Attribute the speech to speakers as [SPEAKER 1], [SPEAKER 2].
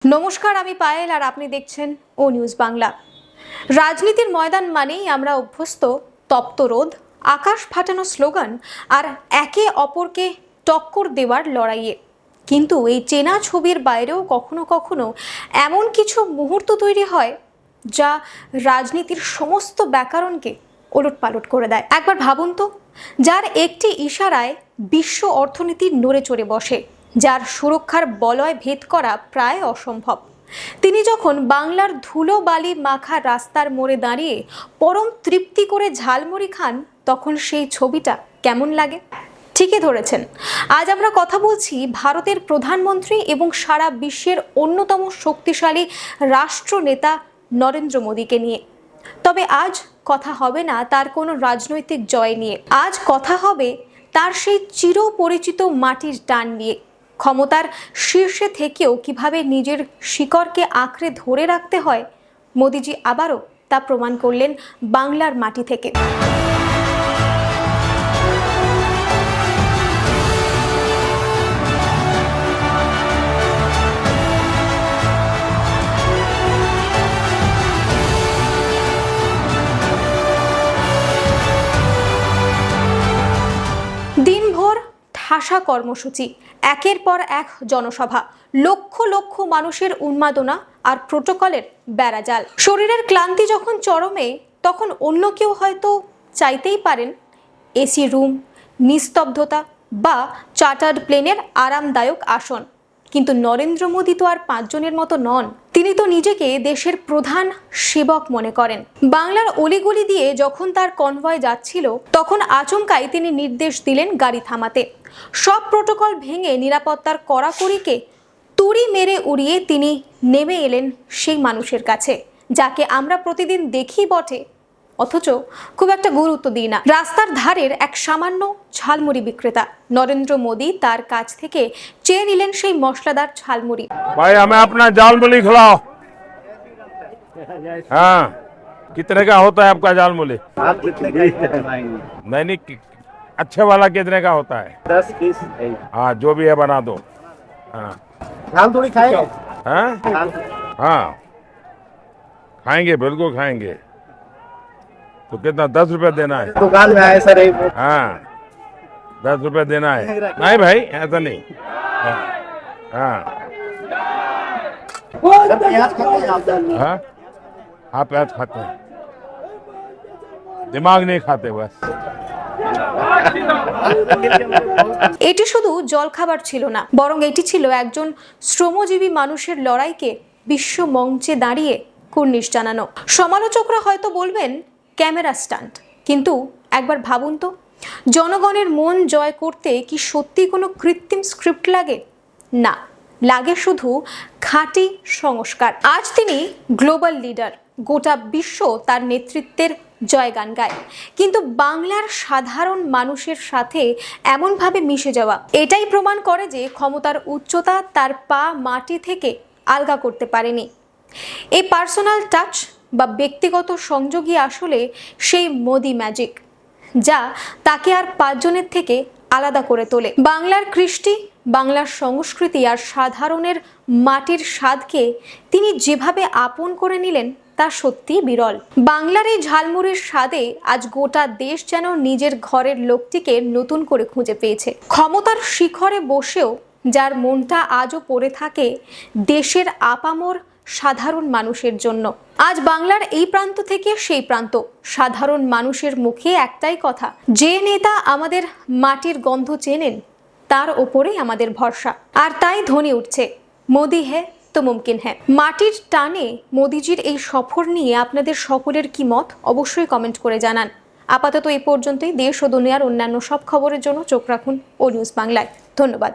[SPEAKER 1] নমস্কার, আমি পায়েল আর আপনি দেখছেন ও নিউজ বাংলা। রাজনীতির ময়দান মানেই আমরা অভ্যস্ত তপ্ত রোদ, আকাশ ফাটানো স্লোগান আর একে অপরকে টক্কর দেওয়ার লড়াইয়ে। কিন্তু এই চেনা ছবির বাইরেও কখনো কখনো এমন কিছু মুহূর্ত তৈরি হয় যা রাজনীতির সমস্ত ব্যাকরণকে ওলটপালট করে দেয়। একবার ভাবুন তো, যার একটি ইশারায় বিশ্ব অর্থনীতি নড়ে চড়ে বসে, যার সুরক্ষার বলয় ভেদ করা প্রায় অসম্ভব, তিনি যখন বাংলার ধুলো বালি মাখা রাস্তার মোড়ে দাঁড়িয়ে পরম তৃপ্তি করে ঝালমুড়ি খান, তখন সেই ছবিটা কেমন লাগে? ঠিকই ধরেছেন, আজ আমরা কথা বলছি ভারতের প্রধানমন্ত্রী এবং সারা বিশ্বের অন্যতম শক্তিশালী রাষ্ট্রনেতা নরেন্দ্র মোদীকে নিয়ে। তবে আজ কথা হবে না তার কোনো রাজনৈতিক জয় নিয়ে, আজ কথা হবে তার সেই চিরপরিচিত মাটির টান নিয়ে। ক্ষমতার শীর্ষে থেকেও কিভাবে নিজের শিকড়কে আঁকড়ে ধরে রাখতে হয়, মোদিজি আবারও তা প্রমাণ করলেন বাংলার মাটি থেকে। দিনভর ঠাসা কর্মসূচি, একের পর এক জনসভা, লক্ষ লক্ষ মানুষের উন্মাদনা আর প্রোটোকলের বেড়াজাল। শরীরের ক্লান্তি যখন চরমে, তখন অন্য কেউ হয়তো চাইতেই পারেন এসি রুম, নিস্তব্ধতা বা চার্টার্ড প্লেনের আরামদায়ক আসন। কিন্তু নরেন্দ্র মোদী তো আর পাঁচজনের মতো নন। তিনি তো নিজেকে দেশের প্রধান সেবক মনে করেন। বাংলার অলিগলি দিয়ে যখন তার কনভয় যাচ্ছিল, তখন আচমকাই তিনি নির্দেশ দিলেন গাড়ি থামাতে। সব প্রোটোকল ভেঙে নিরাপত্তার কড়াকড়িকে তুড়ি মেরে উড়িয়ে তিনি নেমে এলেন সেই মানুষের কাছে, যাকে আমরা প্রতিদিন দেখি বটে, অথচ খুব একটা গুরুত্ব দিই না। রাস্তার ধারের এক সামান্য ঝালমুড়ি বিক্রেতা। নরেন্দ্র মোদী তার কাছ থেকে চেয়ে নিলেন সেই মশলাদার ঝালমুড়ি।
[SPEAKER 2] भाई हमें अपना झालमुड़ी खिलाओ। हाँ, कितने का होता है आपका झालमुड़ी?
[SPEAKER 3] आप कितने
[SPEAKER 2] नहीं, अच्छे वाला कितने का होता है?
[SPEAKER 3] 10 पीस
[SPEAKER 2] हाँ, जो भी है बना दो। हाँ
[SPEAKER 3] झाल थोड़ी खाएंगे?
[SPEAKER 2] हाँ
[SPEAKER 3] झाल
[SPEAKER 2] हाँ, खाएंगे, बिल्कुल खाएंगे। तो कितना 10 रुपए देना है?
[SPEAKER 3] दुकान में आए सर
[SPEAKER 2] हाँ, 10 रुपए देना है। नहीं भाई, ऐसा नहीं। हाँ हाँ
[SPEAKER 3] प्याज खाते हैं आप?
[SPEAKER 2] हाँ, आप प्याज खाते हैं, दिमाग नहीं खाते बस।
[SPEAKER 1] এটি শুধু জলখাবার ছিল না, বরং এটি ছিল একজন শ্রমজীবী মানুষের লড়াইকে বিশ্ব মঞ্চে দাঁড়িয়ে কুর্নিশ জানানো। সমালোচকরা হয়তো বলবেন ক্যামেরা স্টান্ট, কিন্তু একবার ভাবুন তো, জনগণের মন জয় করতে কি সত্যি কোনো কৃত্রিম স্ক্রিপ্ট লাগে? না, লাগে শুধু খাঁটি সংস্কার। আজ তিনি গ্লোবাল লিডার, গোটা বিশ্ব তার নেতৃত্বের জয়গান গায়। কিন্তু বাংলার সাধারণ মানুষের সাথে এমনভাবে মিশে যাওয়া, এটাই প্রমাণ করে যে ক্ষমতার উচ্চতা তার পা মাটি থেকে আলগা করতে পারেনি। এই পার্সোনাল টাচ বা ব্যক্তিগত সংযোগই আসলে সেই মোদি ম্যাজিক, যা তাকে আর পাঁচজনের থেকে আলাদা করে তোলে। বাংলার কৃষ্টি, বাংলার সংস্কৃতি আর সাধারণের মাটির স্বাদকে তিনি যেভাবে আপন করে নিলেন, তা সত্যি বিরল। বাংলার এই ঝালমুড়ির স্বাদে আজ গোটা দেশ যেন নিজের ঘরের লোকটিকে নতুন করে খুঁজে পেয়েছে। ক্ষমতার শিখরে বসেও যার মনটা আজও পড়ে থাকে দেশের আপামর সাধারণ মানুষের জন্য। আজ বাংলার এই প্রান্ত থেকে সেই প্রান্ত, সাধারণ মানুষের মুখে একটাই কথা, যে নেতা আমাদের মাটির গন্ধ চেনেন, তার ওপরেই আমাদের ভরসা। আর তাই ধ্বনি উঠছে, মোদি হ্যাঁ তো মুমকিন হ্যাঁ। মাটির টানে মোদিজির এই সফর নিয়ে আপনাদের সকলের কি মত, অবশ্যই কমেন্ট করে জানান। আপাতত এই পর্যন্তই। দেশ ও দুনিয়ার অন্যান্য সব খবরের জন্য চোখ রাখুন ও নিউজ বাংলায়। ধন্যবাদ।